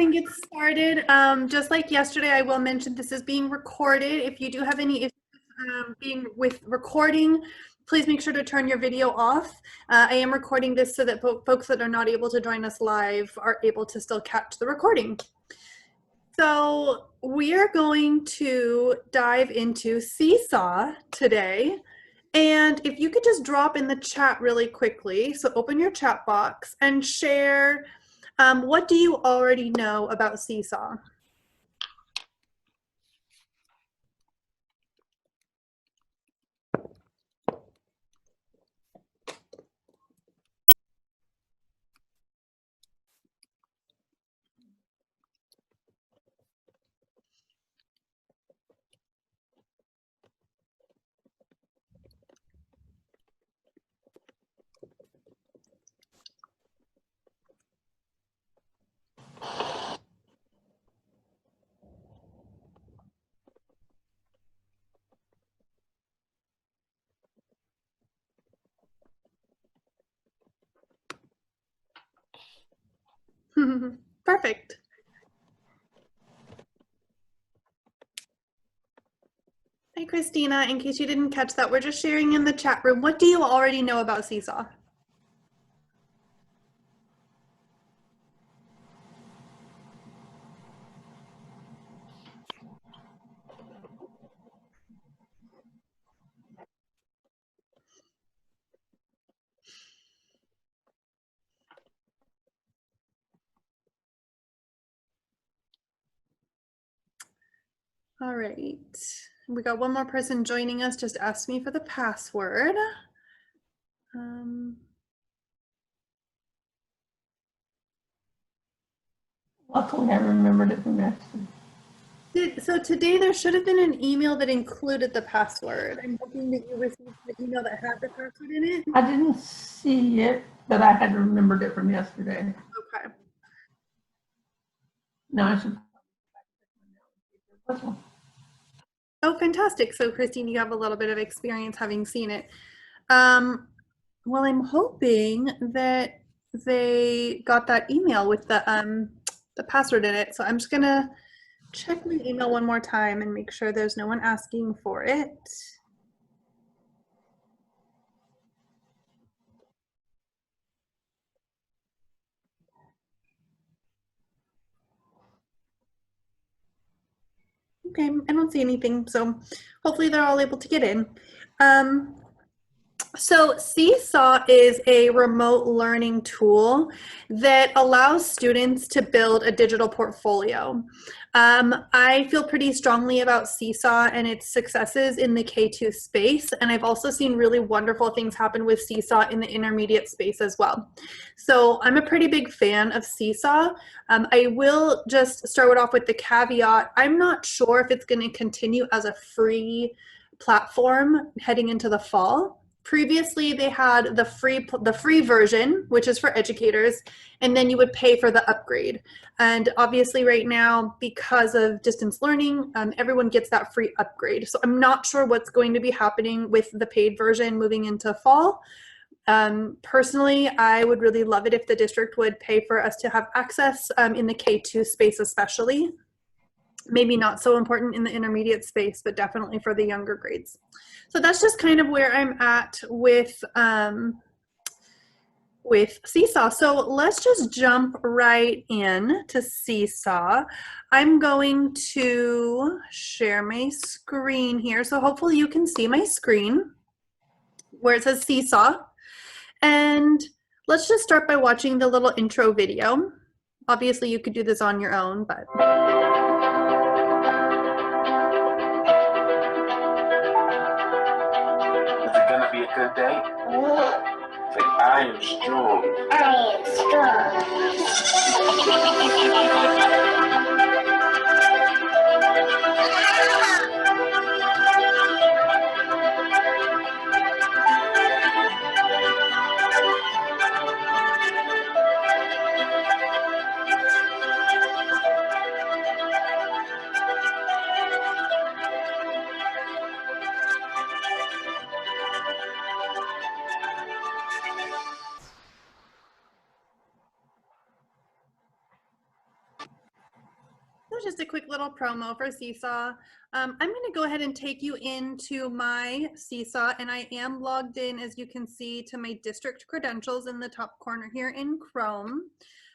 and get started. Just like yesterday, I will mention this is being recorded. If you do have any issues being with recording, please make sure to turn your video off. I am recording this so that folks that are not able to join us live are able to still catch the recording. So we are going to dive into Seesaw today. And if you could just drop in the chat really quickly, so open your chat box and share what do you already know about Seesaw? Perfect. Hi, Christina. In case you didn't catch that, we're just sharing in the chat room. What do you already know about Seesaw? All right. We got one more person joining us. Just ask me for the password. Luckily, I remembered it from yesterday. So today there should have been an email that included the password. I'm hoping that you received the email that had the password in it. I didn't see it, but I had remembered it from yesterday. Okay. No, I should. Oh, fantastic. So Christine, you have a little bit of experience having seen it. Well, I'm hoping that they got that email with the password in it. So I'm just gonna check my email one more time and make sure there's no one asking for it. Okay, I don't see anything, so hopefully they're all able to get in. So Seesaw is a remote learning tool that allows students to build a digital portfolio. I feel pretty strongly about Seesaw and its successes in the K-2 space, and I've also seen really wonderful things happen with Seesaw in the intermediate space as well. So I'm a pretty big fan of Seesaw. I will just start it off with the caveat. I'm not sure if it's going to continue as a free platform heading into the fall. Previously, they had the free version, which is for educators, and then you would pay for the upgrade. And obviously right now, because of distance learning, everyone gets that free upgrade. So I'm not sure what's going to be happening with the paid version moving into fall. Personally, I would really love it if the district would pay for us to have access in the K-2 space especially. Maybe not so important in the intermediate space, but definitely for the younger grades. So that's just kind of where I'm at with Seesaw. So let's just jump right in to Seesaw. I'm going to share my screen here. So hopefully you can see my screen where it says Seesaw. And let's just start by watching the little intro video. Obviously you could do this on your own, but be a good day? Say, I am strong. I am That's just a quick little promo for Seesaw. I'm going to go ahead and take you into my Seesaw, and I am logged in, as you can see, to my district credentials in the top corner here in Chrome.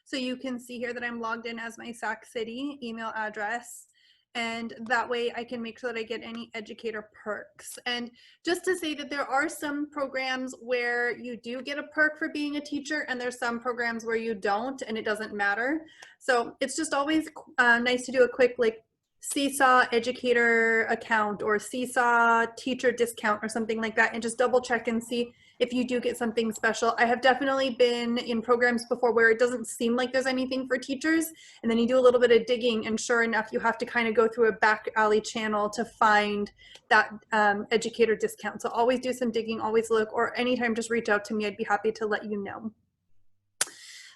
So you can see here that I'm logged in as my Sac City email address, and that way I can make sure that I get any educator perks. And just to say that there are some programs where you do get a perk for being a teacher, and there's some programs where you don't, and it doesn't matter. So it's just always nice to do a quick like Seesaw educator account or Seesaw teacher discount or something like that, and just double check and see if you do get something special. I have definitely been in programs before where it doesn't seem like there's anything for teachers, and then you do a little bit of digging, and sure enough, you have to kind of go through a back alley channel to find that educator discount. So always do some digging, always look, or anytime just reach out to me. I'd be happy to let you know.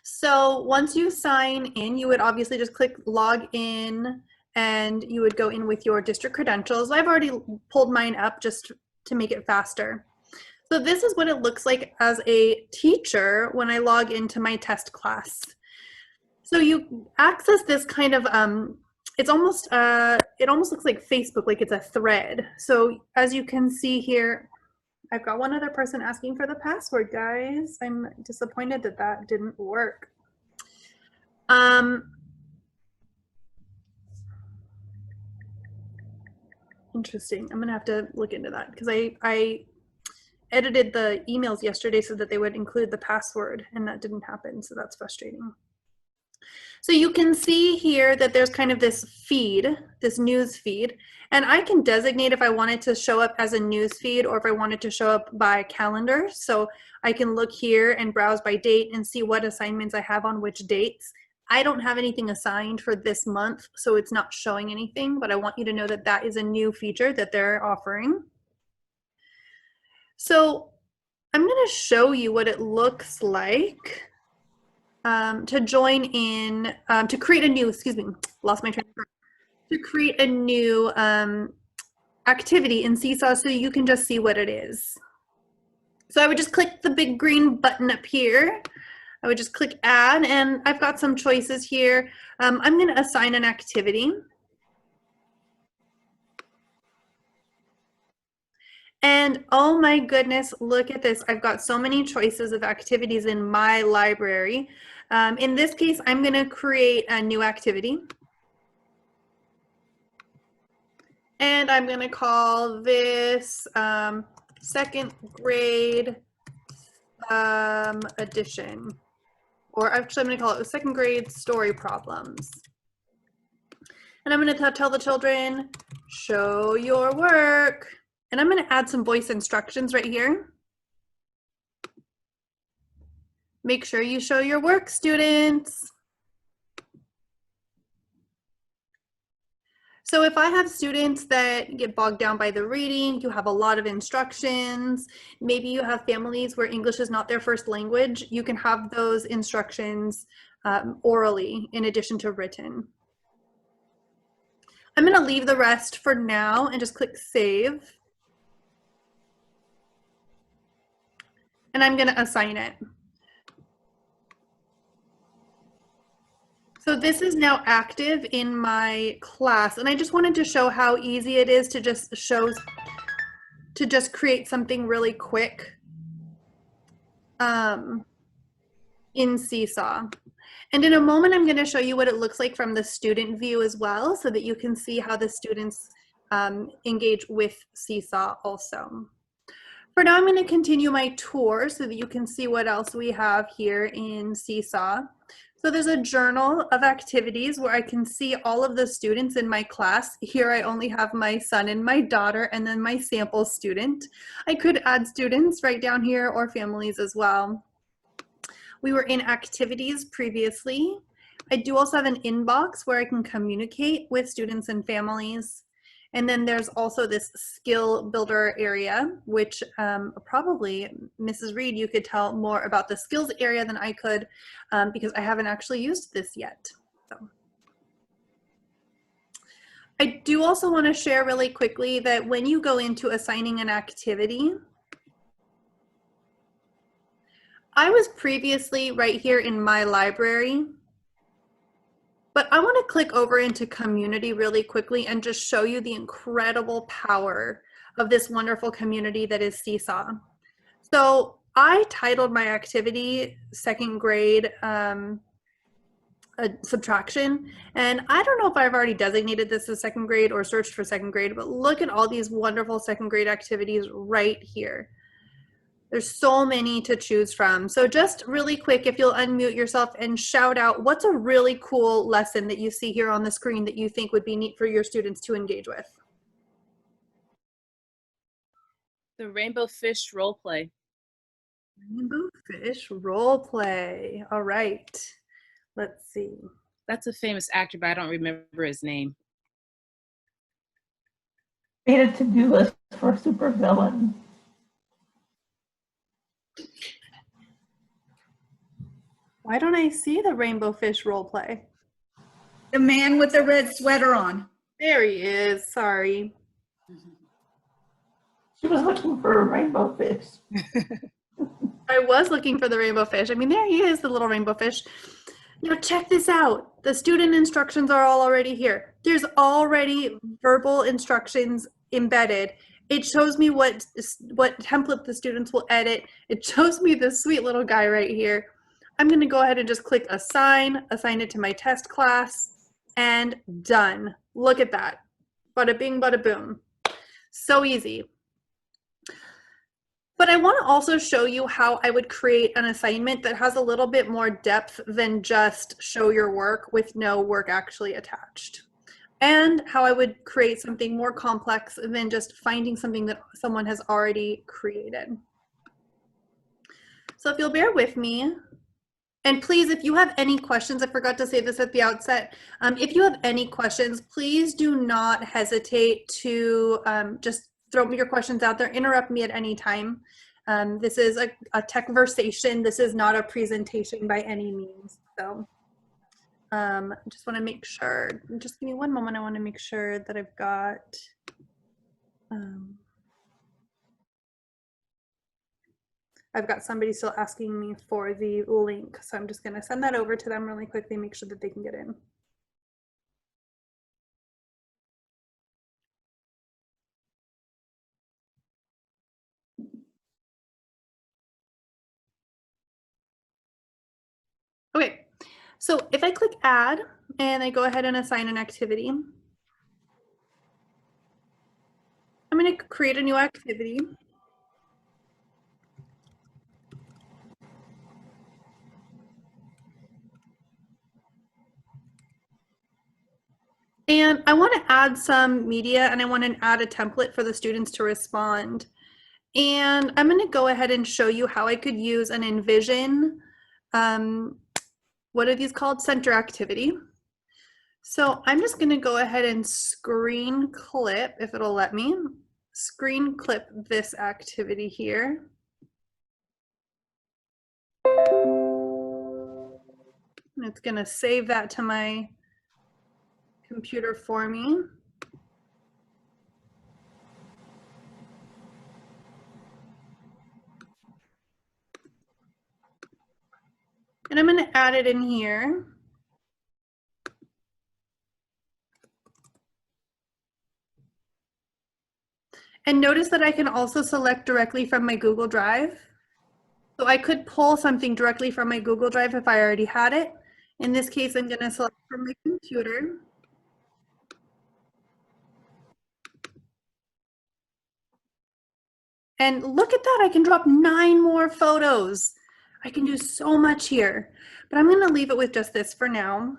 So once you sign in, you would obviously just click log in, and you would go in with your district credentials. I've already pulled mine up just to make it faster. So this is what it looks like as a teacher when I log into my test class. So you access this kind of, it almost looks like Facebook, like it's a thread. So as you can see here, I've got one other person asking for the password, guys. I'm disappointed that that didn't work. Interesting. I'm gonna have to look into that because I edited the emails yesterday so that they would include the password, and that didn't happen, so that's frustrating. So you can see here that there's kind of this feed, this news feed, and I can designate if I wanted to show up as a news feed or if I wanted to show up by calendar. So I can look here and browse by date and see what assignments I have on which dates. I don't have anything assigned for this month, so it's not showing anything, but I want you to know that that is a new feature that they're offering. So I'm going to show you what it looks like to join in, to create a new, excuse me, lost my train of thought, to create a new activity in Seesaw so you can just see what it is. So I would just click the big green button up here. I would just click add, and I've got some choices here. I'm going to assign an activity. And oh my goodness, look at this. I've got so many choices of activities in my library. In this case, I'm going to create a new activity. And I'm going to call this second grade addition. Or actually, I'm going to call it second grade story problems. And I'm going to tell the children, show your work. And I'm going to add some voice instructions right here. Make sure you show your work, students. So if I have students that get bogged down by the reading, you have a lot of instructions, maybe you have families where English is not their first language, you can have those instructions orally in addition to written. I'm going to leave the rest for now and just click save. And I'm going to assign it. So this is now active in my class, and I just wanted to show how easy it is to just create something really quick in Seesaw. And in a moment, I'm going to show you what it looks like from the student view as well, so that you can see how the students engage with Seesaw also. For now, I'm going to continue my tour so that you can see what else we have here in Seesaw. So there's a journal of activities where I can see all of the students in my class. Here I only have my son and my daughter and then my sample student. I could add students right down here or families as well. We were in activities previously. I do also have an inbox where I can communicate with students and families. And then there's also this skill builder area, which probably, Mrs. Reed, you could tell more about the skills area than I could because I haven't actually used this yet. So. I do also want to share really quickly that when you go into assigning an activity, I was previously right here in my library, But I want to click over into community really quickly and just show you the incredible power of this wonderful community that is Seesaw. So I titled my activity second grade subtraction, and I don't know if I've already designated this as second grade or searched for second grade, but look at all these wonderful second grade activities right here. There's so many to choose from. So just really quick, if you'll unmute yourself and shout out, what's a really cool lesson that you see here on the screen that you think would be neat for your students to engage with? The rainbow fish role play. Rainbow fish role play. All right, let's see. That's a famous actor, but I don't remember his name. Made a to-do list for a supervillain. Why don't I see the rainbow fish role play? The man with the red sweater on. There he is. Sorry. She was looking for a rainbow fish. I was looking for the rainbow fish. I mean, there he is, the little rainbow fish. Now check this out. The student instructions are all already here. There's already verbal instructions embedded. It shows me what template the students will edit. It shows me this sweet little guy right here. I'm going to go ahead and just click assign it to my test class, and done. Look at that. Bada bing, bada boom. So easy. But I want to also show you how I would create an assignment that has a little bit more depth than just show your work with no work actually attached. And how I would create something more complex than just finding something that someone has already created. So if you'll bear with me, and please, if you have any questions, I forgot to say this at the outset, if you have any questions, please do not hesitate to just throw me your questions out there, interrupt me at any time. This is a tech-versation. This is not a presentation by any means. So just want to make sure, just give me one moment. I want to make sure that I've got, somebody still asking me for the link. So I'm just going to send that over to them really quickly, make sure that they can get in. Okay, so if I click add and I go ahead and assign an activity, I'm going to create a new activity. And I want to add some media, and I want to add a template for the students to respond. And I'm going to go ahead and show you how I could use an Envision, what are these called? Center activity. So I'm just going to go ahead and screen clip, if it'll let me, screen clip this activity here. And it's going to save that to my computer for me. And I'm going to add it in here. And notice that I can also select directly from my Google Drive. So I could pull something directly from my Google Drive if I already had it. In this case, I'm going to select from my computer. And look at that, I can drop 9 more photos. I can do so much here, but I'm going to leave it with just this for now.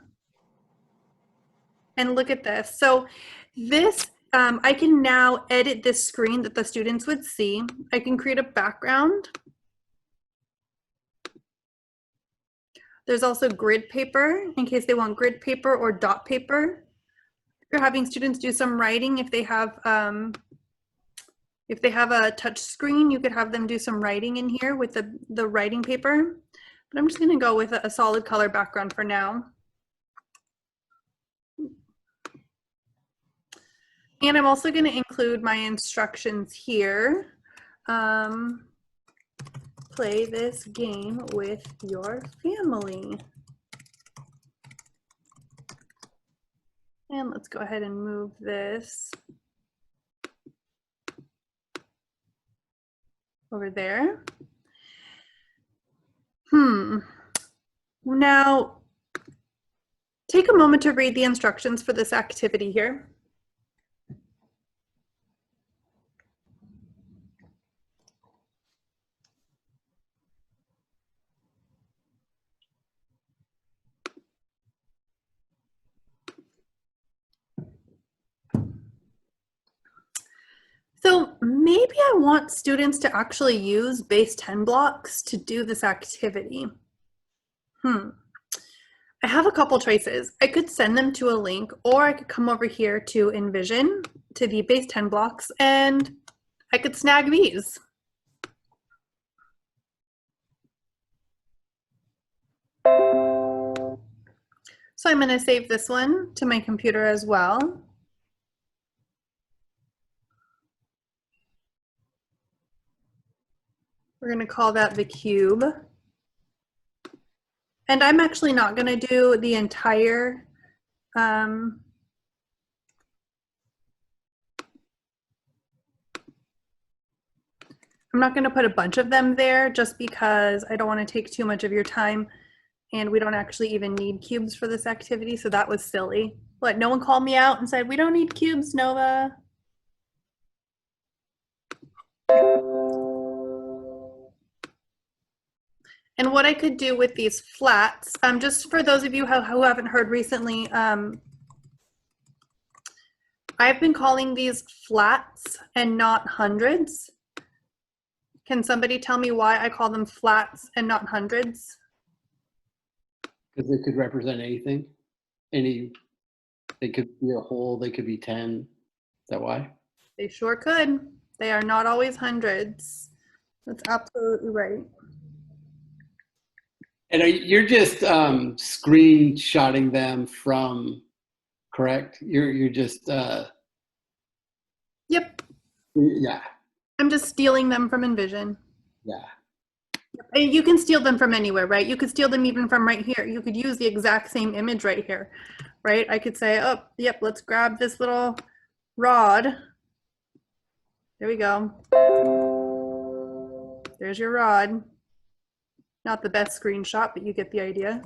And look at this. So this, I can now edit this screen that the students would see. I can create a background. There's also grid paper in case they want grid paper or dot paper. You're having students do some writing. If they have a touch screen, you could have them do some writing in here with the writing paper. But I'm just going to go with a solid color background for now. And I'm also going to include my instructions here. Play this game with your family. And let's go ahead and move this over there. Now, take a moment to read the instructions for this activity here. So maybe I want students to actually use base 10 blocks to do this activity. I have a couple choices. I could send them to a link, or I could come over here to Envision, to the base 10 blocks, and I could snag these. So I'm going to save this one to my computer as well. We're going to call that the cube. And I'm actually not going to do the entire I'm not going to put a bunch of them there just because I don't want to take too much of your time, and we don't actually even need cubes for this activity, so that was silly. What, no one called me out and said, we don't need cubes, Nova? And what I could do with these flats, just for those of you who haven't heard recently, I've been calling these flats and not hundreds. Can somebody tell me why I call them flats and not hundreds? Because they could represent anything. They could be a whole, they could be 10. Is that why? They sure could. They are not always hundreds. That's absolutely right. And you're just screenshotting them from, correct? You're just, Yep. yeah, I'm just stealing them from Envision. yeah. And you can steal them from anywhere, right? You could steal them even from right here. You could use the exact same image right here, right? I could say, oh, yep, let's grab this little rod. There we go. There's your rod. Not the best screenshot, but you get the idea.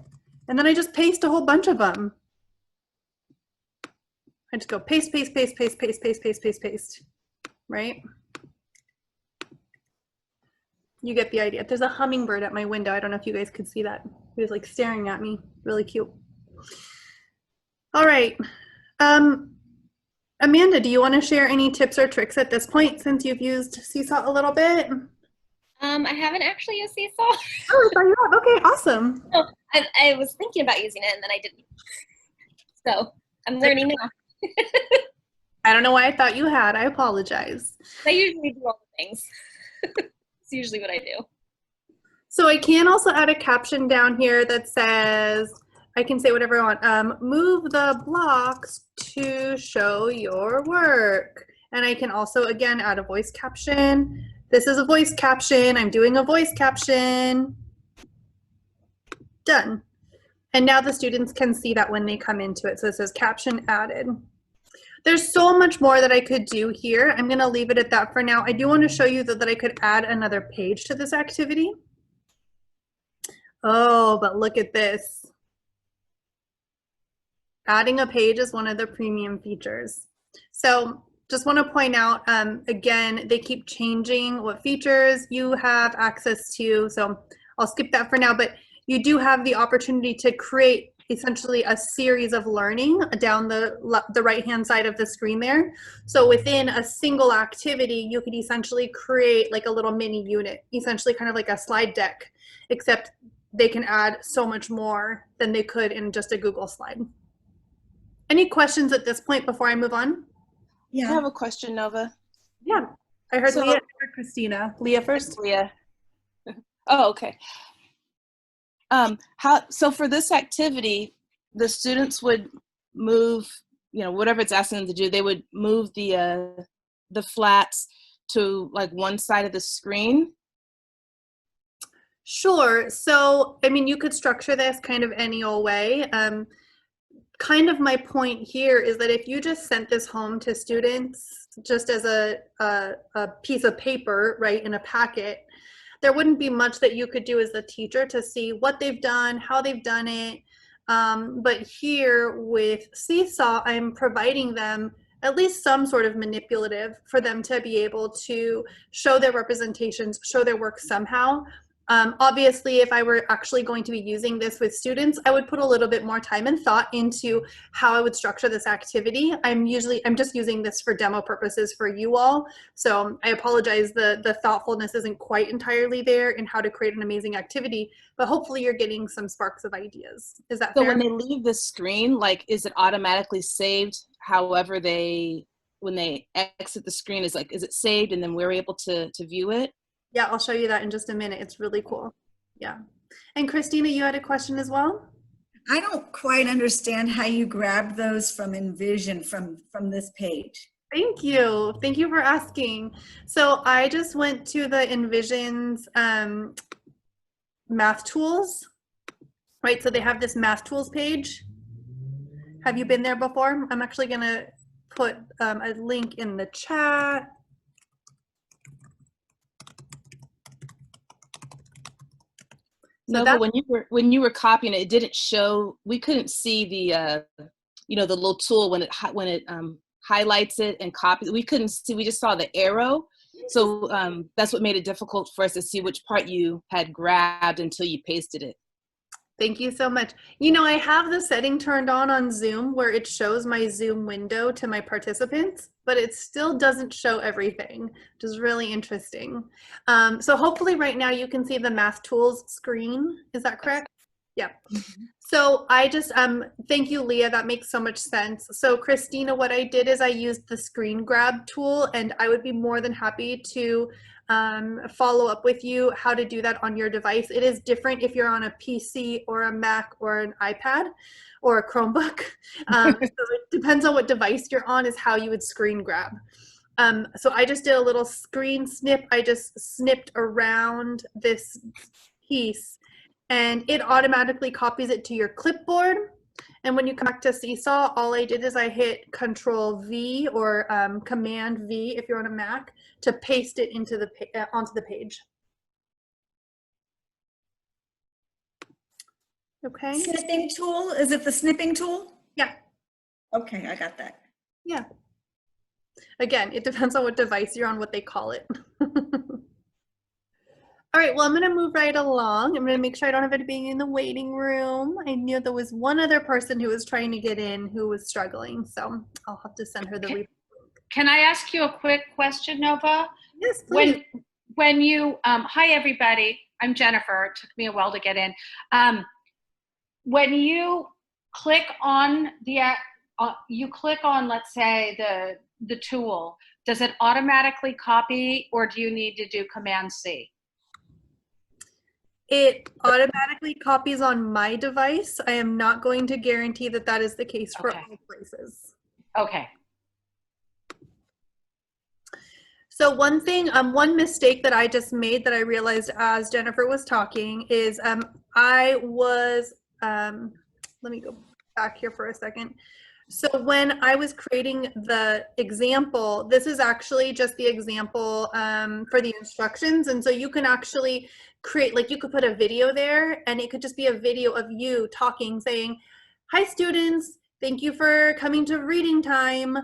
And then I just paste a whole bunch of them. I just go paste, paste, paste, paste, paste, paste, paste, paste, paste, right? You get the idea. There's a hummingbird at my window. I don't know if you guys could see that. He was like staring at me. Really cute. All right. Amanda, do you want to share any tips or tricks at this point since you've used Seesaw a little bit? I haven't actually used Seesaw. Oh, I thought you have. Okay, awesome. No, I was thinking about using it and then I didn't. So I'm learning now. I don't know why I thought you had. I apologize. I usually do all the things. It's usually what I do. So I can also add a caption down here that says, I can say whatever I want. Move the blocks to show your work. And I can also, again, add a voice caption. This is a voice caption. I'm doing a voice caption. Done. And now the students can see that when they come into it. So it says caption added. There's so much more that I could do here. I'm going to leave it at that for now. I do want to show you that I could add another page to this activity. Oh, but look at this. Adding a page is one of the premium features. So just want to point out, again, they keep changing what features you have access to. So I'll skip that for now, but you do have the opportunity to create essentially a series of learning down the right-hand side of the screen there. So within a single activity, you could essentially create like a little mini unit, essentially kind of like a slide deck, except they can add so much more than they could in just a Google slide. Any questions at this point before I move on? I have a question, Nova. Yeah, I heard So- Leah or Christina. Leah first. Leah. Oh, okay. So for this activity, the students would move, whatever it's asking them to do, they would move the flats to like one side of the screen. Sure. So, I mean, you could structure this kind of any old way. kind of my point here is that if you just sent this home to students just as a piece of paper, right, in a packet, there wouldn't be much that you could do as a teacher to see what they've done, how they've done it. But here with Seesaw, I'm providing them at least some sort of manipulative for them to be able to show their representations, show their work somehow. Obviously, if I were actually going to be using this with students, I would put a little bit more time and thought into how I would structure this activity. I'm just using this for demo purposes for you all. So I apologize, the thoughtfulness isn't quite entirely there in how to create an amazing activity, but hopefully you're getting some sparks of ideas. Is that So fair? when they leave the screen, like, is it automatically saved? However, when they exit the screen, is it saved and then we're able to view it? Yeah, I'll show you that in just a minute. It's really cool. Yeah. And Christina, you had a question as well? I don't quite understand how you grabbed those from Envision from this page. Thank you. Thank you for asking. So I just went to the Envision's math tools, right? So they have this math tools page. Have you been there before? I'm actually going to put a link in the chat. So No, but when you were copying it, it didn't show. We couldn't see the the little tool when it highlights it and copies. We couldn't see. We just saw the arrow. So that's what made it difficult for us to see which part you had grabbed until you pasted it. Thank you so much. You know, I have the setting turned on Zoom where it shows my Zoom window to my participants, but it still doesn't show everything, which is really interesting. So hopefully right now you can see the math tools screen. Is that correct? Yeah. So I just, thank you, Leah. That makes so much sense. So Christina, what I did is I used the screen grab tool, and I would be more than happy to follow up with you how to do that on your device. It is different if you're on a PC or a Mac or an iPad or a Chromebook. So it depends on what device you're on is how you would screen grab. So I just did a little screen snip. I just snipped around this piece and it automatically copies it to your clipboard. And when you come back to Seesaw, all I did is I hit Control V or Command V if you're on a Mac to paste it into onto the page. Okay. Snipping tool, is it the snipping tool? Yeah. Okay, I got that. Yeah. Again, it depends on what device you're on, what they call it. All right, well, I'm gonna move right along. I'm gonna make sure I don't have anybody in the waiting room. I knew there was one other person who was trying to get in who was struggling, so I'll have to send her the report. Can I ask you a quick question, Nova? Yes, please. When you, hi everybody, I'm Jennifer. It took me a while to get in. When you click on let's say the tool, does it automatically copy or do you need to do Command C? It automatically copies on my device. I am not going to guarantee that that is the case for all places. Okay. So one thing, one mistake that I just made that I realized as Jennifer was talking is I was, let me go back here for a second. So when I was creating the example, this is actually just the example for the instructions. And so you can actually create, like you could put a video there and it could just be a video of you talking, saying, hi students, thank you for coming to reading time.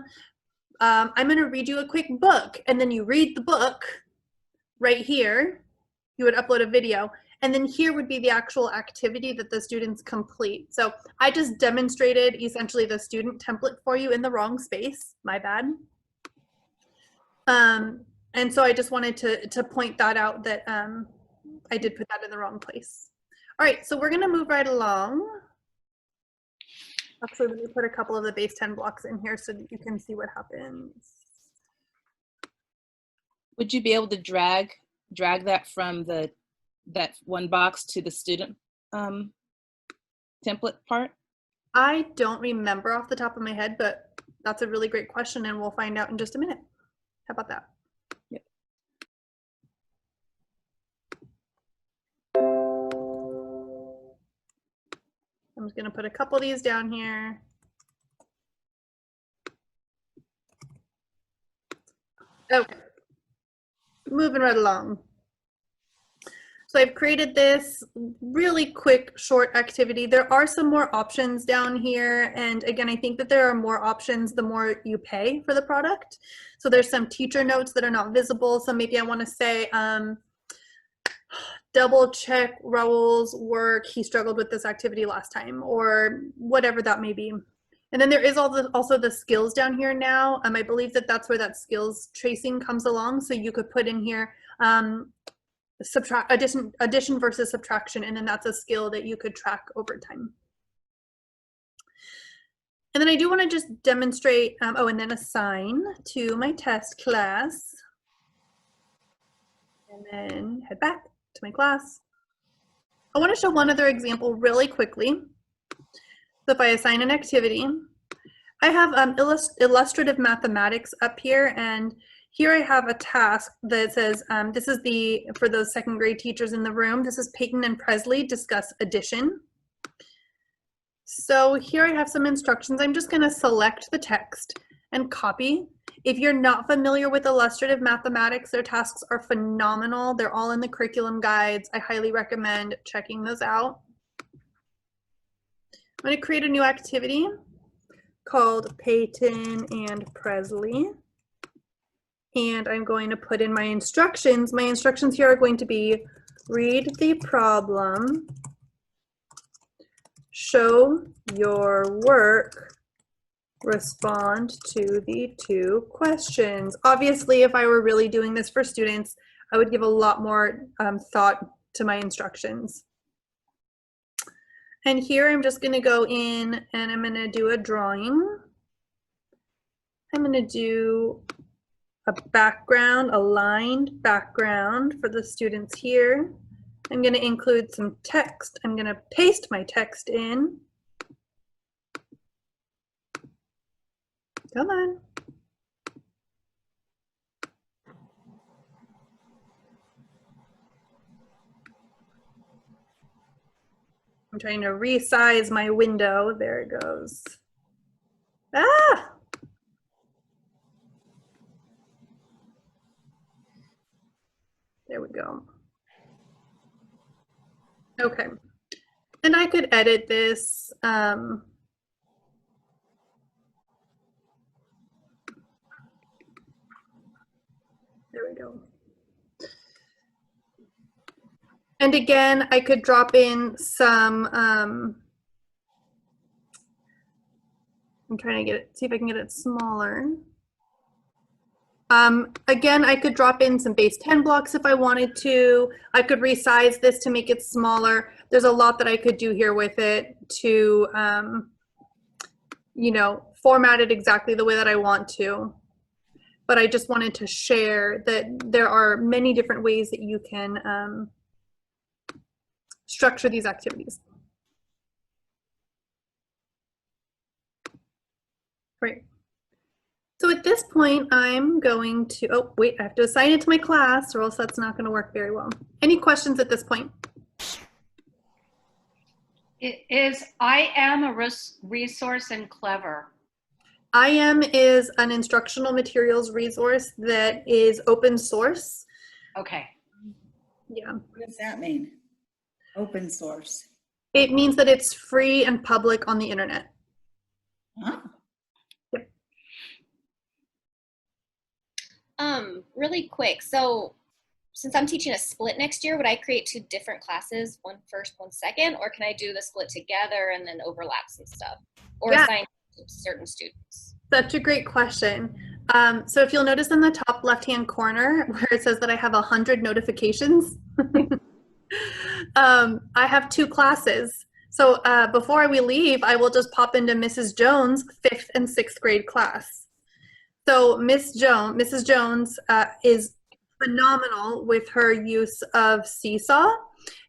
I'm gonna read you a quick book. And then you read the book right here. You would upload a video. And then here would be the actual activity that the students complete. So I just demonstrated essentially the student template for you in the wrong space, my bad. And so I just wanted to point that out that I did put that in the wrong place. All right, so we're gonna move right along. Actually, let me put a couple of the base 10 blocks in here so that you can see what happens. Would you be able to drag that from that one box to the student template part? I don't remember off the top of my head, but that's a really great question and we'll find out in just a minute. How about that? Yep. I'm just gonna put a couple of these down here. Okay. Moving right along. So I've created this really quick, short activity. There are some more options down here. And again, I think that there are more options the more you pay for the product. So there's some teacher notes that are not visible. So maybe I want to say, double check Raul's work. He struggled with this activity last time, or whatever that may be. And then there is also the skills down here now. I believe that that's where that skills tracing comes along. So you could put in here addition versus subtraction, and then that's a skill that you could track over time. And then I do want to just demonstrate, and then assign to my test class. And then head back to my class. I want to show one other example really quickly. So if I assign an activity, I have illustrative mathematics up here, and here I have a task that says, this is for those second grade teachers in the room, this is Peyton and Presley discuss addition. So here I have some instructions. I'm just going to select the text and copy. If you're not familiar with illustrative mathematics, their tasks are phenomenal. They're all in the curriculum guides. I highly recommend checking those out. I'm going to create a new activity called Peyton and Presley. And I'm going to put in my instructions. My instructions here are going to be read the problem, show your work, respond to the 2 questions. Obviously, if I were really doing this for students, I would give a lot more thought to my instructions. And here I'm just going to go in and I'm going to do a drawing. I'm going to do a background, a lined background for the students here. I'm going to include some text. I'm going to paste my text in. Come on. I'm trying to resize my window. There it goes. Ah! There we go. Okay. And I could edit this. There we go. And again, I could drop in some, I'm trying to get it, see if I can get it smaller. Again, I could drop in some base 10 blocks if I wanted to. I could resize this to make it smaller. There's a lot that I could do here with it to, you know, format it exactly the way that I want to. But I just wanted to share that there are many different ways that you can structure these activities. Great. So at this point, I'm going to, oh, wait, I have to assign it to my class or else that's not going to work very well. Any questions at this point? It is I am a resource and clever. I am is an instructional materials resource that is open source. Okay. Yeah. What does that mean? Open source. It means that it's free and public on the internet. Huh? Really quick. So since I'm teaching a split next year, would I create 2 different classes, one first, one second, or can I do the split together and then overlap some stuff, or Yeah. assign to certain students? Such a great question. So if you'll notice in the top left-hand corner where it says that I have 100 notifications, I have 2 classes. So before we leave, I will just pop into Mrs. Jones' 5th and 6th grade class. So Mrs. Jones is phenomenal with her use of Seesaw.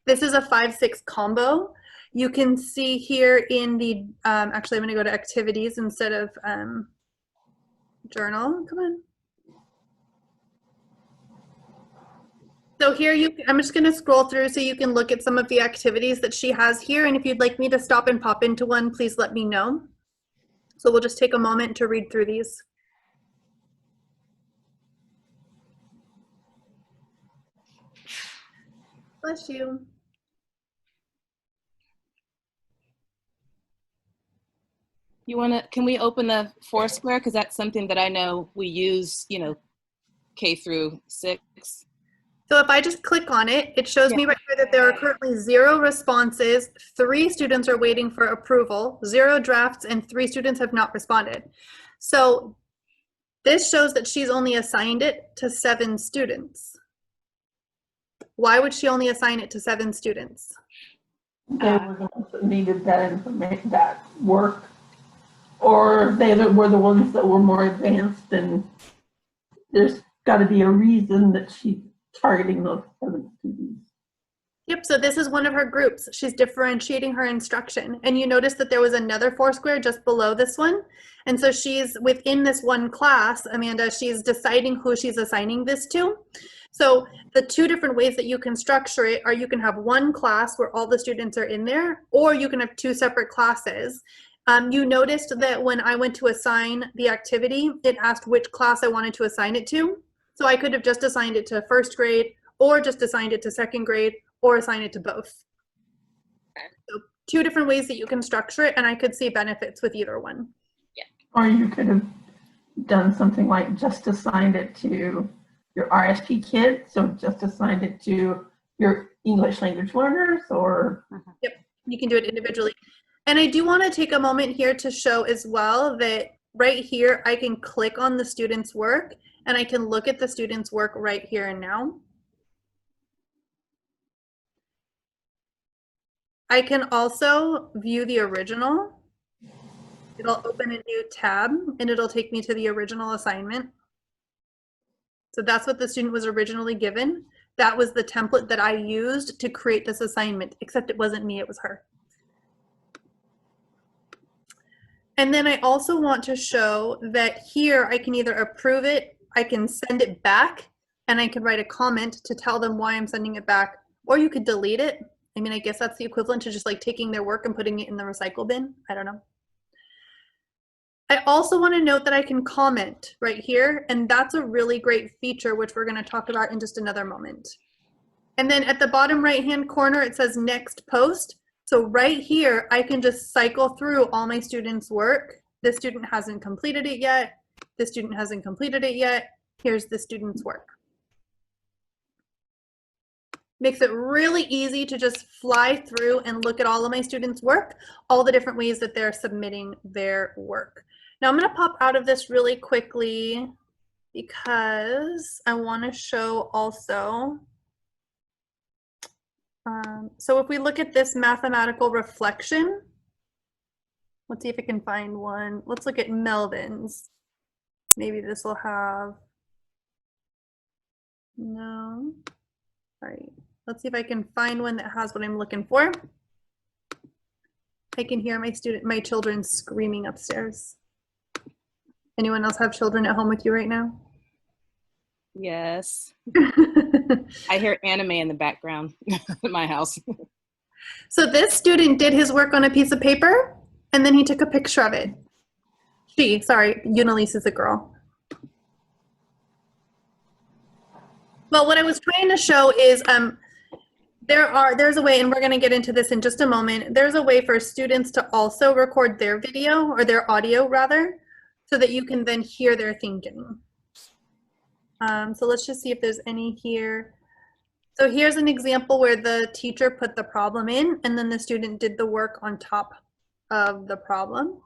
This is a 5-6 combo. You can see here in the, actually I'm gonna go to activities instead of journal, come on. So here I'm just gonna scroll through so you can look at some of the activities that she has here. And if you'd like me to stop and pop into one, please let me know. So we'll just take a moment to read through these. Bless you. You want to, can we open the Foursquare? Because that's something that I know we use, you know, K through 6. So if I just click on it, it shows Yeah. me right here that there are currently 0 responses, 3 students are waiting for approval, 0 drafts, and 3 students have not responded. So this shows that she's only assigned it to 7 students. Why would she only assign it to 7 students? They were the ones that needed that information, that work. Or they were the ones that were more advanced, and there's got to be a reason that she's targeting those 7 students. Yep, so this is one of her groups. She's differentiating her instruction. And you notice that there was another Foursquare just below this one. And so she's within this one class, Amanda, she's deciding who she's assigning this to. So the 2 different ways that you can structure it are you can have one class where all the students are in there, or you can have 2 separate classes. You noticed that when I went to assign the activity, it asked which class I wanted to assign it to. So I could have just assigned it to 1st grade, or just assigned it to 2nd grade, or assign it to both. So 2 different ways that you can structure it, and I could see benefits with either one. Or you could have done something like just assigned it to your RSP kids, so just assigned it to your English language learners, or Yep, you can do it individually. And I do want to take a moment here to show as well that right here, I can click on the student's work and I can look at the student's work right here and now. I can also view the original. It'll open a new tab and it'll take me to the original assignment. So that's what the student was originally given. That was the template that I used to create this assignment, except it wasn't me, it was her. And then I also want to show that here I can either approve it, I can send it back, and I can write a comment to tell them why I'm sending it back, or you could delete it. I mean, I guess that's the equivalent to just like taking their work and putting it in the recycle bin. I don't know. I also want to note that I can comment right here, and that's a really great feature, which we're going to talk about in just another moment. And then at the bottom right-hand corner, it says next post. So right here, I can just cycle through all my students' work. This student hasn't completed it yet. This student hasn't completed it yet. Here's the student's work. Makes it really easy to just fly through and look at all of my students' work, all the different ways that they're submitting their work. Now I'm going to pop out of this really quickly because I want to show also. So if we look at this mathematical reflection, let's see if I can find one. Let's look at Melvin's. Maybe this will have, no. All right, let's see if I can find one that has what I'm looking for. I can hear my children screaming upstairs. Anyone else have children at home with you right now? Yes. I hear anime in the background at my house. So this student did his work on a piece of paper and then he took a picture of it. Unalise is a girl. Well, what I was trying to show is there's a way, and we're going to get into this in just a moment. There's a way for students to also record their video, or their audio rather, so that you can then hear their thinking. So let's just see if there's any here. So here's an example where the teacher put the problem in and then the student did the work on top of the problem.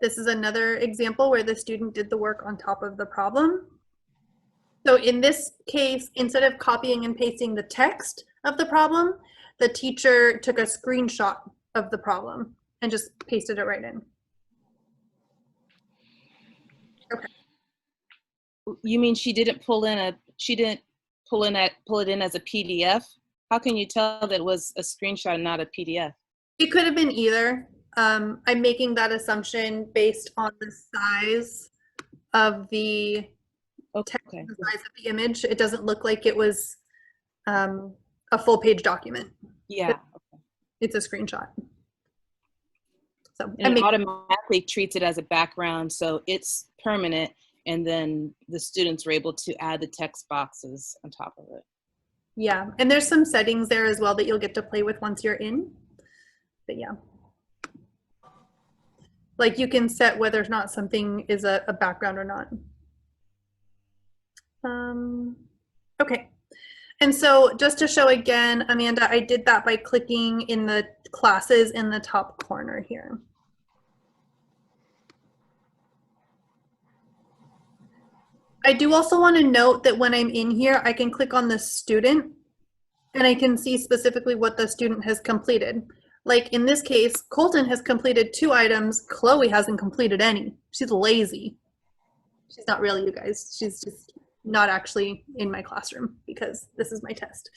This is another example where the student did the work on top of the problem. So in this case, instead of copying and pasting the text of the problem, the teacher took a screenshot of the problem and just pasted it right in. Okay. You mean she didn't pull it in as a PDF? How can you tell that it was a screenshot and not a PDF? It could have been either. I'm making that assumption based on the size of the text, Okay. the size of the image. It doesn't look like it was a full page document. Yeah. It's a screenshot. So And it automatically treats it as a background, so it's permanent. and then the students were able to add the text boxes on top of it. Yeah, and there's some settings there as well that you'll get to play with once you're in. But yeah. Like you can set whether or not something is a background or not. Okay. And so just to show again, Amanda, I did that by clicking in the classes in the top corner here. I do also want to note that when I'm in here, I can click on the student and I can see specifically what the student has completed. Like in this case, Colton has completed 2 items. Chloe hasn't completed any. She's lazy. She's not really, you guys. She's just not actually in my classroom because this is my test.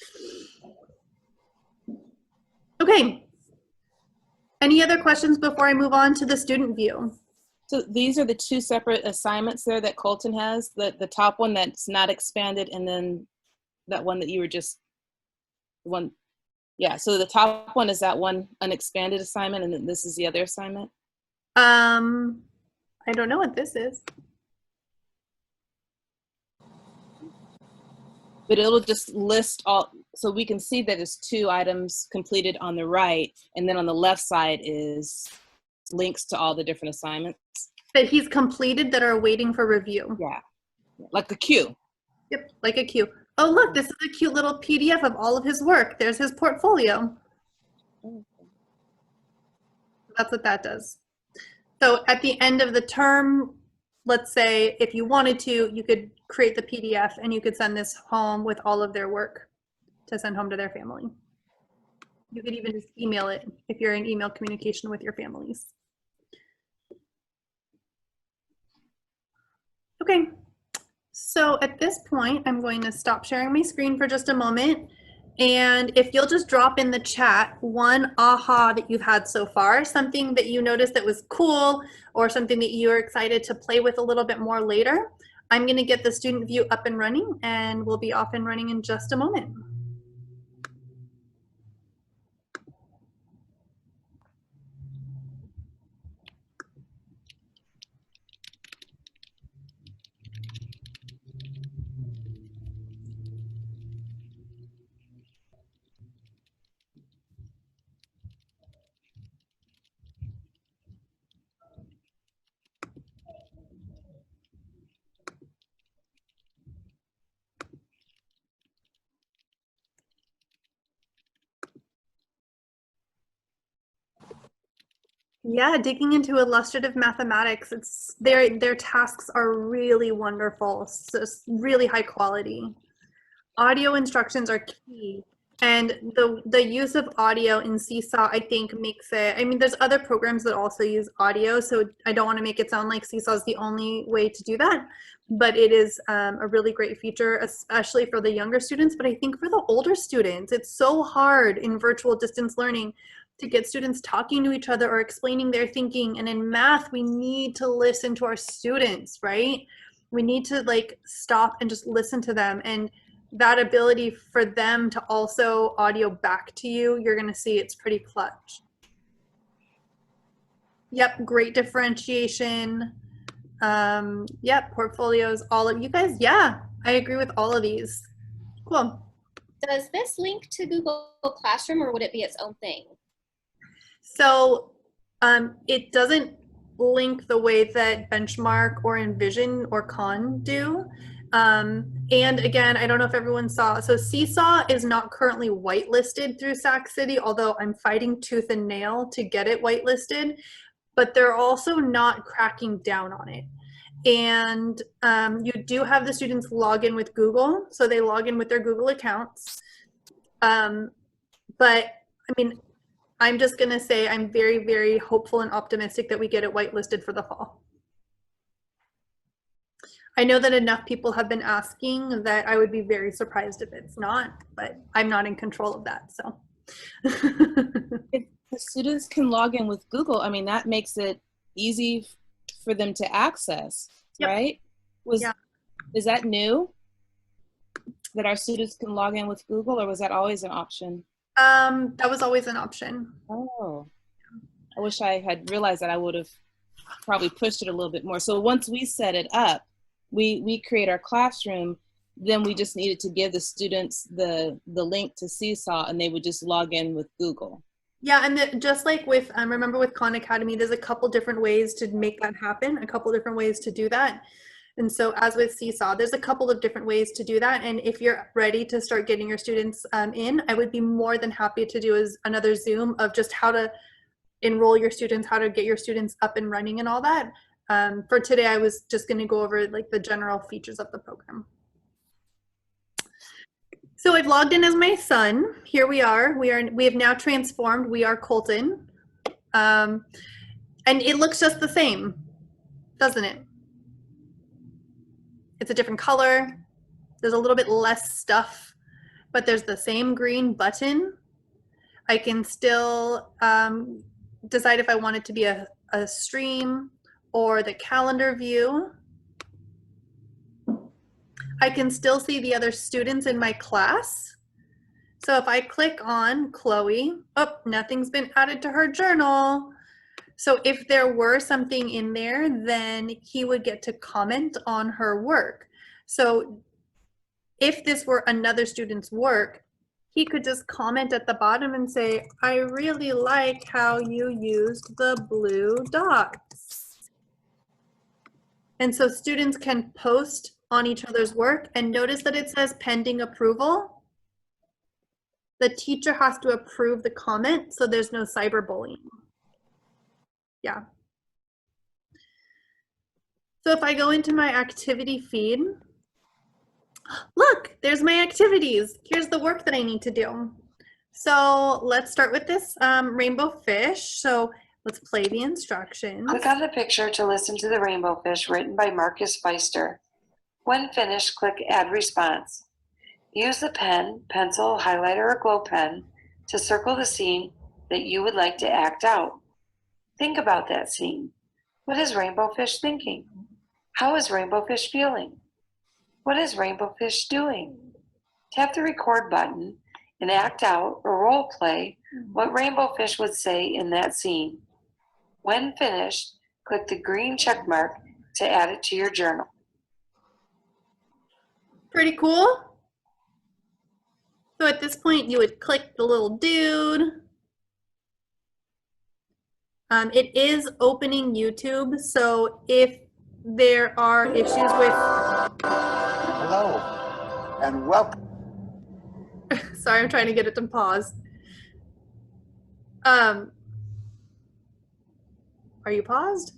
Okay. Any other questions before I move on to the student view? So these are the 2 separate assignments there that Colton has, the top one that's not expanded, and then that one that you were just, one, yeah, so the top one is that one unexpanded assignment, and then this is the other assignment? I don't know what this is. But it'll just list all, so we can see that it's 2 items completed on the right, and then on the left side is links to all the different assignments. That he's completed that are waiting for review. Yeah, like the queue. Yep, like a queue. Oh, look, this is a cute little PDF of all of his work. There's his portfolio. That's what that does. So at the end of the term, let's say if you wanted to, you could create the PDF and you could send this home with all of their work to send home to their family. You could even just email it if you're in email communication with your families. Okay, so at this point, I'm going to stop sharing my screen for just a moment. And if you'll just drop in the chat one aha that you've had so far, something that you noticed that was cool or something that you're excited to play with a little bit more later, I'm going to get the student view up and running and we'll be off and running in just a moment. Yeah, digging into illustrative mathematics, it's their tasks are really wonderful, so it's really high quality. Audio instructions are key, and the use of audio in Seesaw, I think, makes it, I mean, there's other programs that also use audio, so I don't want to make it sound like Seesaw is the only way to do that, but it is a really great feature, especially for the younger students, but I think for the older students, it's so hard in virtual distance learning to get students talking to each other or explaining their thinking. And in math, we need to listen to our students, right? We need to like stop and just listen to them. And that ability for them to also audio back to you, you're gonna see it's pretty clutch. Yep, great differentiation. Yep, portfolios, all of you guys, yeah, I agree with all of these. Cool. Does this link to Google Classroom or would it be its own thing? So it doesn't link the way that Benchmark or Envision or Khan do. And again, I don't know if everyone saw, so Seesaw is not currently whitelisted through Sac City, although I'm fighting tooth and nail to get it whitelisted, but they're also not cracking down on it. And you do have the students log in with Google, so they log in with their Google accounts. But I mean, I'm just gonna say I'm very, very hopeful and optimistic that we get it whitelisted for the fall. I know that enough people have been asking that I would be very surprised if it's not, but I'm not in control of that, so. If the students can log in with Google, I mean, that makes it easy for them to access, Yep. right? Is that new? That our students can log in with Google, or was that always an option? That was always an option. Oh, I wish I had realized that. I would have probably pushed it a little bit more. So once we set it up, we create our classroom, then we just needed to give the students the link to Seesaw, and they would just log in with Google. Yeah, and just like with, remember with Khan Academy, there's a couple different ways to make that happen, a couple different ways to do that. And so as with Seesaw, there's a couple of different ways to do that. And if you're ready to start getting your students in, I would be more than happy to do another Zoom of just how to enroll your students, how to get your students up and running and all that. For today, I was just going to go over like the general features of the program. So I've logged in as my son. Here we are. We have now transformed. We are Colton. And it looks just the same, doesn't it? It's a different color. There's a little bit less stuff, but there's the same green button. I can still decide if I want it to be a stream or the calendar view. I can still see the other students in my class. So if I click on Chloe, oh, nothing's been added to her journal. So if there were something in there, then he would get to comment on her work. So if this were another student's work, he could just comment at the bottom and say, I really like how you used the blue dots. And so students can post on each other's work, and notice that it says pending approval. The teacher has to approve the comment, so there's no cyberbullying. Yeah. So if I go into my activity feed, look, there's my activities. Here's the work that I need to do. So let's start with this rainbow fish. So let's play the instructions. Click on the picture to listen to the rainbow fish written by Marcus Feister. When finished, click Add Response. Use the pen, pencil, highlighter, or glow pen to circle the scene that you would like to act out. Think about that scene. What is Rainbow Fish thinking? How is Rainbow Fish feeling? What is Rainbow Fish doing? Tap the record button and act out or role play what Rainbow Fish would say in that scene. When finished, click the green check mark to add it to your journal. Pretty cool. So at this point, you would click the little dude. It is opening YouTube, so if there are issues with... Hello, and welcome. Sorry, I'm trying to get it to pause. Are you paused?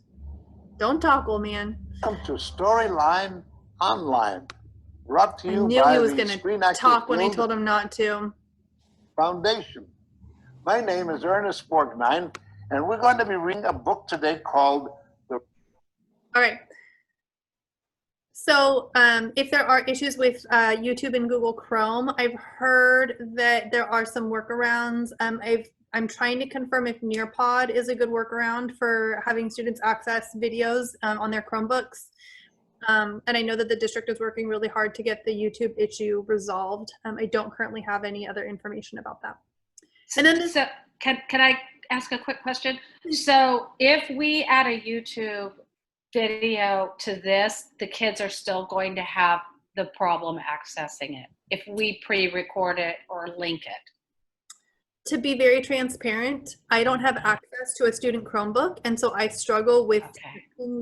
Don't talk, old man. Welcome to Storyline Online, brought to I you knew by he was the going Screen to Actors talk when I Guild told him not to. Foundation. My name is Ernest Borgnine, and we're going to be reading a book today called The... All right. So if there are issues with YouTube and Google Chrome, I've heard that there are some workarounds. I'm trying to confirm if Nearpod is a good workaround for having students access videos on their Chromebooks. And I know that the district is working really hard to get the YouTube issue resolved. I don't currently have any other information about that. And then So can I ask a quick question? So if we add a YouTube video to this, the kids are still going to have the problem accessing it if we pre-record it or link it. To be very transparent, I don't have access to a student Chromebook, and so I struggle with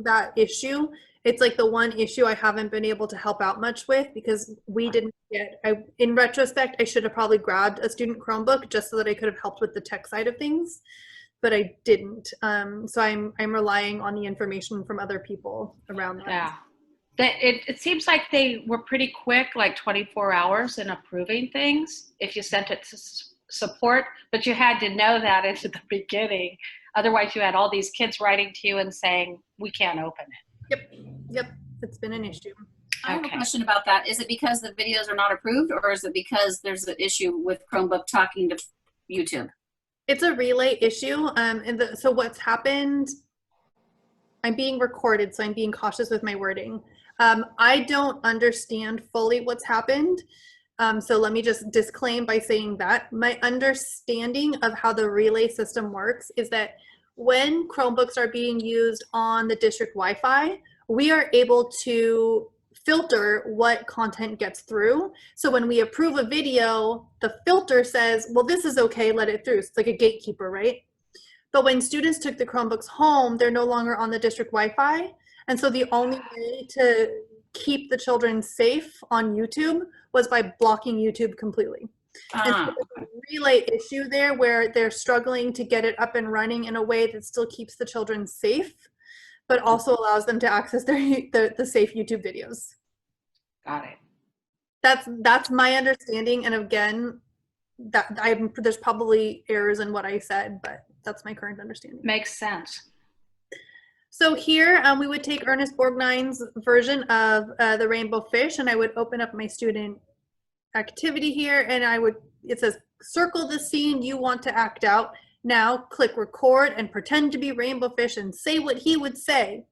that issue. It's like the one issue I haven't been able to help out much with because we didn't get, in retrospect, I should have probably grabbed a student Chromebook just so that I could have helped with the tech side of things, but I didn't. So I'm relying on the information from other people around that. Yeah. It seems like they were pretty quick, like 24 hours in approving things if you sent it to support, but you had to know that at the beginning. Otherwise, you had all these kids writing to you and saying, we can't open it. Yep, it's been an issue. I have a question about that. Is it because the videos are not approved, or is it because there's an issue with Chromebook talking to YouTube? It's a relay issue. So what's happened, I'm being recorded, so I'm being cautious with my wording. I don't understand fully what's happened. So let me just disclaim by saying that. My understanding of how the relay system works is that when Chromebooks are being used on the district Wi-Fi, we are able to filter what content gets through. So when we approve a video, the filter says, well, this is okay, let it through. It's like a gatekeeper, right? But when students took the Chromebooks home, they're no longer on the district Wi-Fi. And so the only way to keep the children safe on YouTube was by blocking YouTube completely. And so there's a relay issue there where they're struggling to get it up and running in a way that still keeps the children safe, but also allows them to access the safe YouTube videos. Got it. That's my understanding. And again, there's probably errors in what I said, but that's my current understanding. Makes sense. So here we would take Ernest Borgnine's version of the rainbow fish, and I would open up my student activity here, and it says, circle the scene you want to act out. Now click record and pretend to be rainbow fish and say what he would say.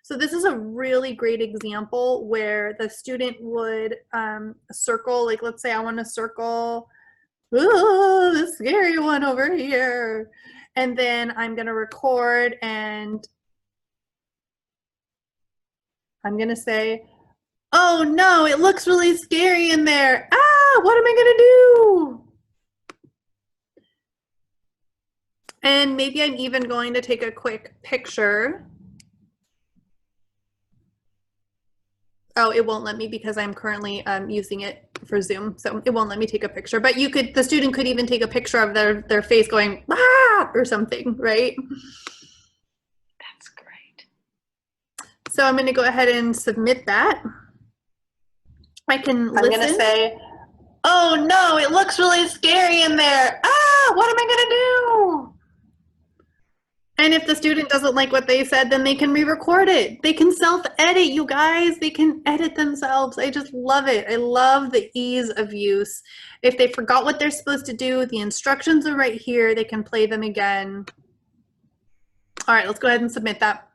So this is a really great example where the student would circle, like let's say I want to circle, oh, the scary one over here. And then I'm going to record and I'm going to say, oh no, it looks really scary in there. Ah, what am I going to do? And maybe I'm even going to take a quick picture. Oh, it won't let me because I'm currently using it for Zoom, so it won't let me take a picture. But the student could even take a picture of their face going, ah, or something, right? That's great. So I'm gonna go ahead and submit that. I'm gonna say, oh no, it looks really scary in there. Ah, what am I gonna do? And if the student doesn't like what they said, then they can re-record it. They can self-edit, you guys. They can edit themselves. I just love it. I love the ease of use. If they forgot what they're supposed to do, the instructions are right here. They can play them again. All right, let's go ahead and submit that.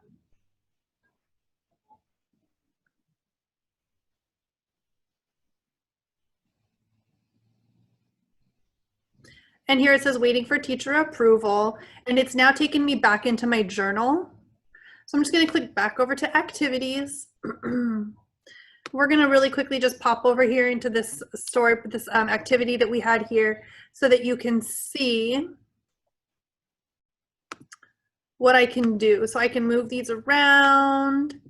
And here it says waiting for teacher approval, and it's now taken me back into my journal. So I'm just gonna click back over to activities. We're gonna really quickly just pop over here into this story, this activity that we had here so that you can see what I can do. So I can move these around.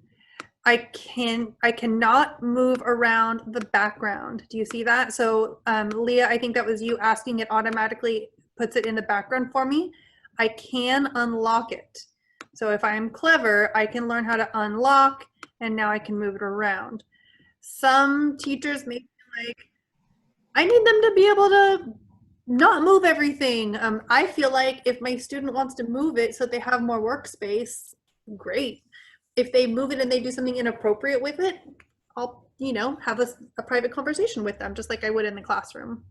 I cannot move around the background. Do you see that? So Leah, I think that was you asking, it automatically puts it in the background for me. I can unlock it. So if I'm clever, I can learn how to unlock, and now I can move it around. Some teachers may be like, I need them to be able to not move everything. I feel like if my student wants to move it so they have more workspace, great. If they move it and they do something inappropriate with it, I'll, have a private conversation with them, just like I would in the classroom.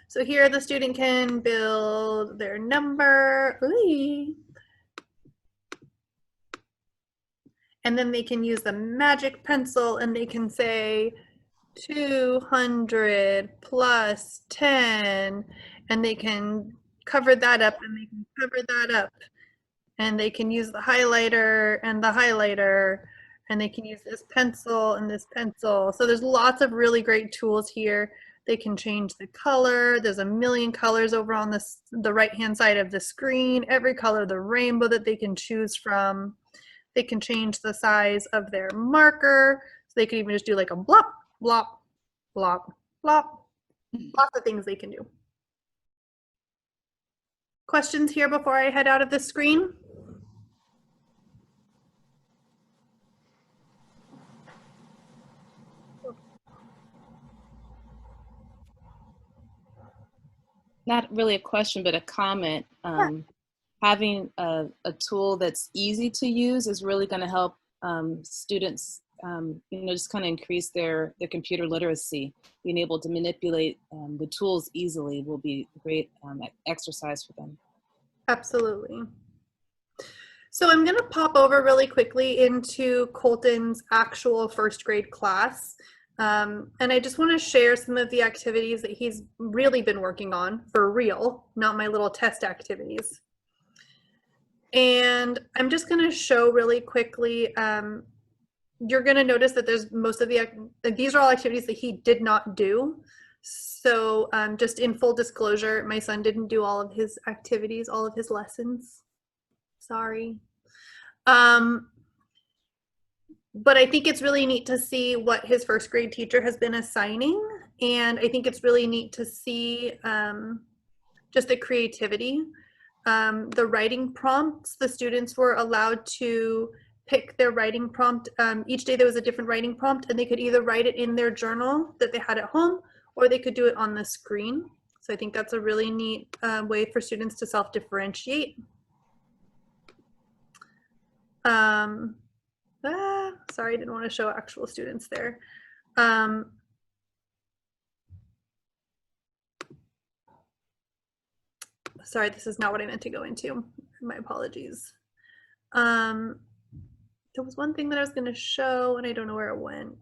So here the student can build their number. Ooh. And then they can use the magic pencil and they can say 200 plus 10, and they can cover that up and they can cover that up. And they can use the highlighter and the highlighter, and they can use this pencil and this pencil. So there's lots of really great tools here. They can change the color. There's a million colors over on the right-hand side of the screen. Every color of the rainbow that they can choose from. They can change the size of their marker. So they can even just do like a blop, blop, blop, blop. Lots of things they can do. Questions here before I head out of the screen? Not really a question, but a comment. Having a tool that's easy to use is really going to help students, just kind of increase their computer literacy. Being able to manipulate the tools easily will be a great exercise for them. Absolutely. So I'm going to pop over really quickly into Colton's actual first grade class. And I just want to share some of the activities that he's really been working on for real, not my little test activities. And I'm just going to show really quickly you're going to notice that there's most of these are all activities that he did not do. So just in full disclosure, my son didn't do all of his activities, all of his lessons. Sorry. But I think it's really neat to see what his first grade teacher has been assigning. And I think it's really neat to see just the creativity. The writing prompts, the students were allowed to pick their writing prompt. Each day there was a different writing prompt, and they could either write it in their journal that they had at home, or they could do it on the screen. So I think that's a really neat way for students to self-differentiate. Sorry, I didn't want to show actual students there. Sorry, this is not what I meant to go into. My apologies. There was one thing that I was going to show, and I don't know where it went.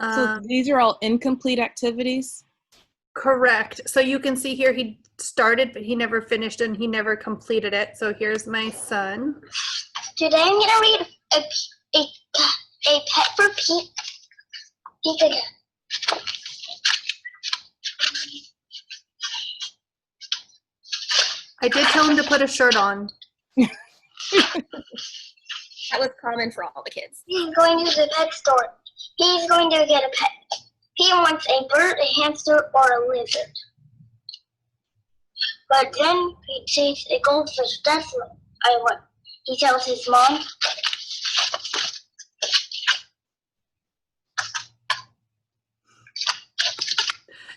So these are all incomplete activities? Correct. So you can see here he started, but he never finished and he never completed it. So here's my son. Today I'm going to read a pet for Pika. I did tell him to put a shirt on. That was common for all the kids. He's going to the pet store. He's going to get a pet. He wants a bird, a hamster, or a lizard. But then he sees a goldfish. That's what I want. He tells his mom.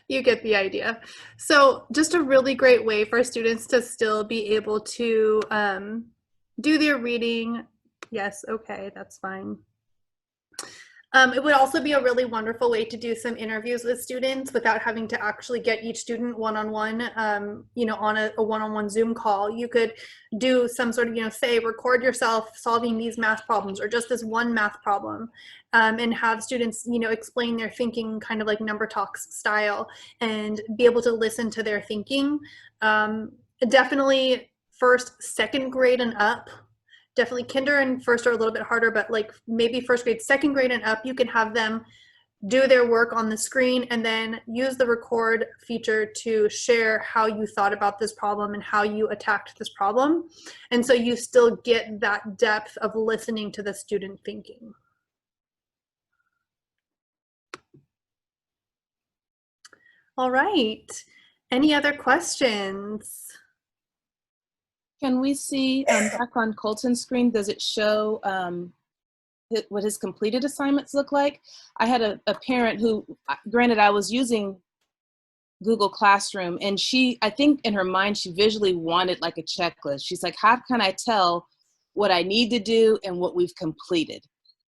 You get the idea. So just a really great way for students to still be able to do their reading. Yes, okay, that's fine. It would also be a really wonderful way to do some interviews with students without having to actually get each student one-on-one, you know, on a one-on-one Zoom call. You could do some sort of, you know, say, record yourself solving these math problems or just this one math problem, and have students, you know, explain their thinking kind of like number talks style and be able to listen to their thinking. Definitely first, second grade and up. Definitely kinder and first are a little bit harder, but like maybe first grade, second grade and up, you can have them do their work on the screen and then use the record feature to share how you thought about this problem and how you attacked this problem. And so you still get that depth of listening to the student thinking. All right. Any other questions? Can we see back on Colton's screen, does it show what his completed assignments look like? I had a parent who, granted I was using Google Classroom, and she, I think in her mind, she visually wanted like a checklist. She's like, how can I tell what I need to do and what we've completed?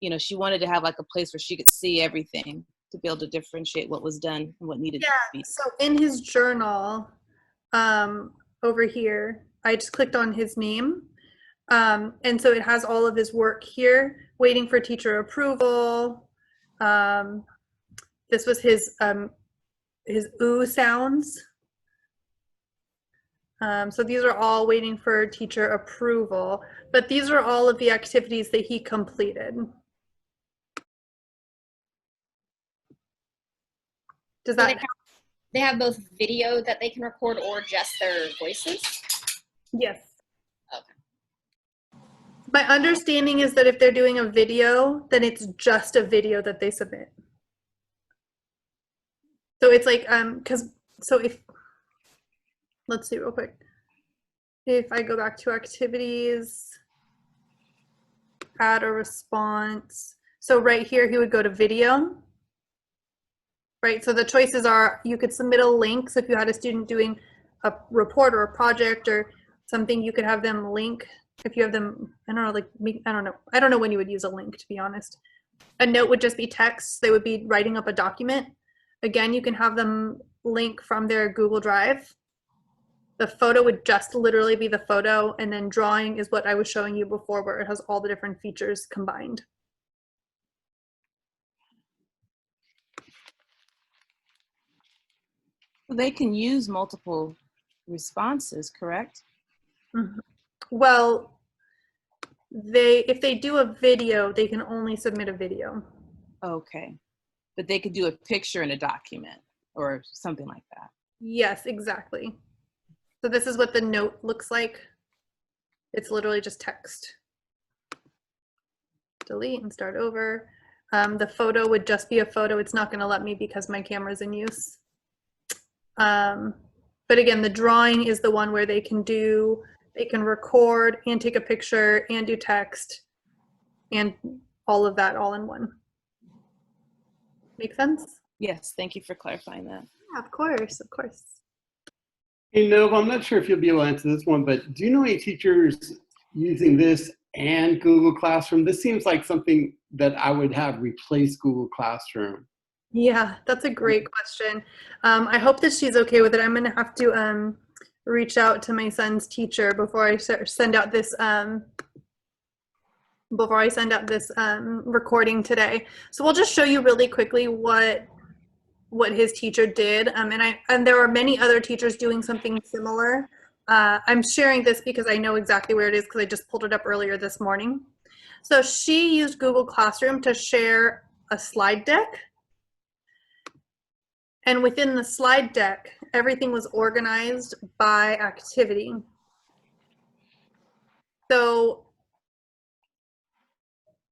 You know, she wanted to have like a place where she could see everything to be able to differentiate what was done and what needed to be. So in his journal, over here, I just clicked on his name. And so it has all of his work here, waiting for teacher approval. This was his ooh sounds. So these are all waiting for teacher approval, but these are all of the activities that he completed. Does that? They have both video that they can record or just their voices? Yes. Okay. My understanding is that if they're doing a video, then it's just a video that they submit. So it's like, so if, let's see real quick. If I go back to activities, add a response. So right here, he would go to video. Right, so the choices are, you could submit a link. So if you had a student doing a report or a project or something, you could have them link. If you have them, I don't know, like, I don't know when you would use a link, to be honest. A note would just be text. They would be writing up a document. Again, you can have them link from their Google Drive. The photo would just literally be the photo, and then drawing is what I was showing you before, where it has all the different features combined. They can use multiple responses, correct? Mm-hmm. Well, if they do a video, they can only submit a video. Okay. But they could do a picture in a document or something like that. Yes, exactly. So this is what the note looks like. It's literally just text. Delete and start over. The photo would just be a photo. It's not going to let me because my camera's in use. But again, the drawing is the one where they can record and take a picture and do text and all of that all in one. Make sense? Yes, thank you for clarifying that. Yeah, of course, of course. Hey, Nova, I'm not sure if you'll be able to answer this one, but do you know any teachers using this and Google Classroom? This seems like something that I would have replace Google Classroom. Yeah, that's a great question. I hope that she's okay with it. I'm going to have to reach out to my son's teacher before I send out this recording today. So we'll just show you really quickly what his teacher did. And there are many other teachers doing something similar. I'm sharing this because I know exactly where it is because I just pulled it up earlier this morning. So she used Google Classroom to share a slide deck. And within the slide deck, everything was organized by activity. So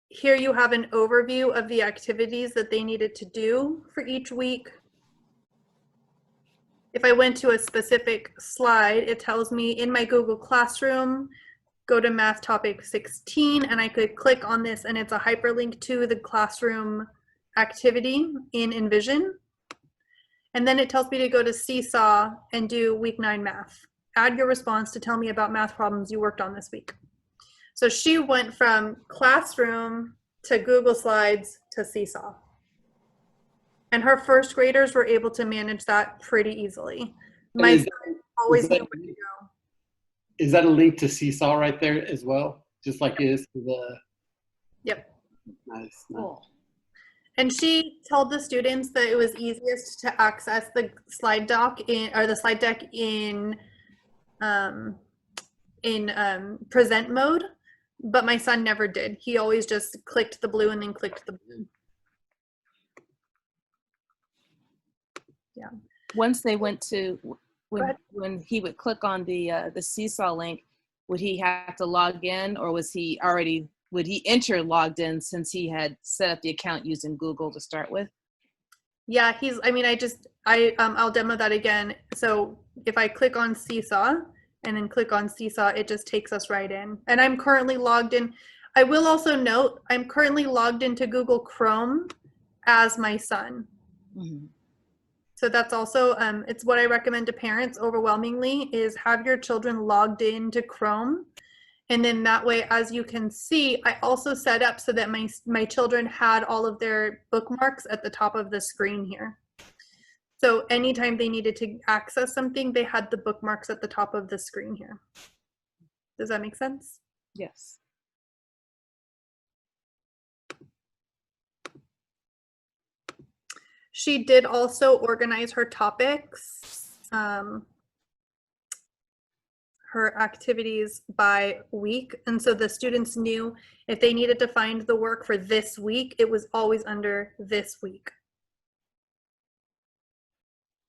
here you have an overview of the activities that they needed to do for each week. If I went to a specific slide, it tells me in my Google Classroom, go to math topic 16, and I could click on this and it's a hyperlink to the classroom activity in Envision. And then it tells me to go to Seesaw and do week 9 math. Add your response to tell me about math problems you worked on this week. So she went from Classroom to Google Slides to Seesaw. And her first graders were able to manage that pretty easily. My son always knew where to go. Is that a link to Seesaw right there as well? Just like it is to the... Yep. Nice. Cool. And she told the students that it was easiest to access the slide deck in present mode, but my son never did. He always just clicked the blue and then clicked the blue. Yeah. Once they went to when he would click on the Seesaw link, would he have to log in, or would he enter logged in since he had set up the account using Google to start with? Yeah, I'll demo that again. So if I click on Seesaw and then click on Seesaw, it just takes us right in. And I'm currently logged in. I will also note, I'm currently logged into Google Chrome as my son. Mm-hmm. So that's also, it's what I recommend to parents overwhelmingly is have your children logged into Chrome. And then that way, as you can see, I also set up so that my children had all of their bookmarks at the top of the screen here. So anytime they needed to access something, they had the bookmarks at the top of the screen here. Does that make sense? Yes. She did also organize her topics, her activities by week. And so the students knew if they needed to find the work for this week, it was always under this week.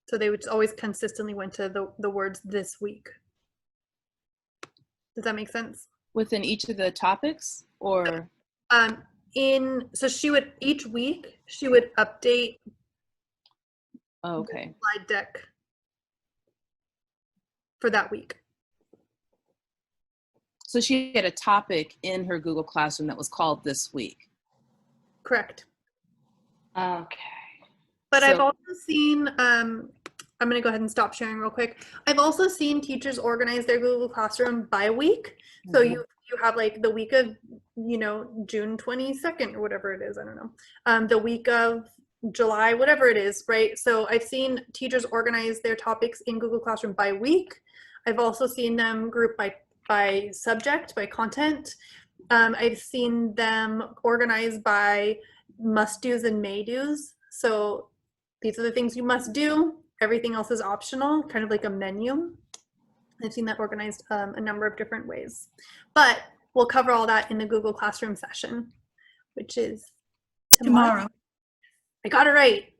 So they would always consistently went to the words this week. Does that make sense? Within each of the topics, or? So she would, each week, she would update okay. the slide deck for that week. So she had a topic in her Google Classroom that was called This Week. Correct. Okay. But I've also seen, I'm going to go ahead and stop sharing real quick. I've also seen teachers organize their Google Classroom by week. So you have like the week of, June 22nd or whatever it is. I don't know. The week of July, whatever it is, right? So I've seen teachers organize their topics in Google Classroom by week. I've also seen them group by subject, by content. I've seen them organized by must-dos and may-dos. So these are the things you must do. Everything else is optional, kind of like a menu. I've seen that organized a number of different ways. But we'll cover all that in the Google Classroom session, which is Tomorrow. I got it right.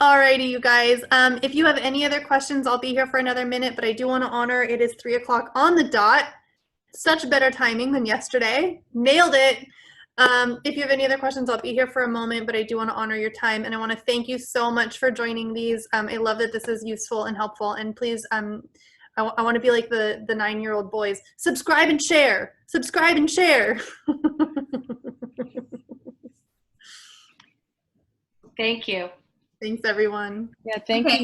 Alrighty, you guys. If you have any other questions, I'll be here for another minute, but I do want to honor it is 3 o'clock on the dot. Such better timing than yesterday. Nailed it. If you have any other questions, I'll be here for a moment, but I do want to honor your time, and I want to thank you so much for joining these. I love that this is useful and helpful, and please, I want to be like the 9-year-old boys. Subscribe and share. Subscribe and share. Thank you. Thanks, everyone. Yeah, thank Okay. you.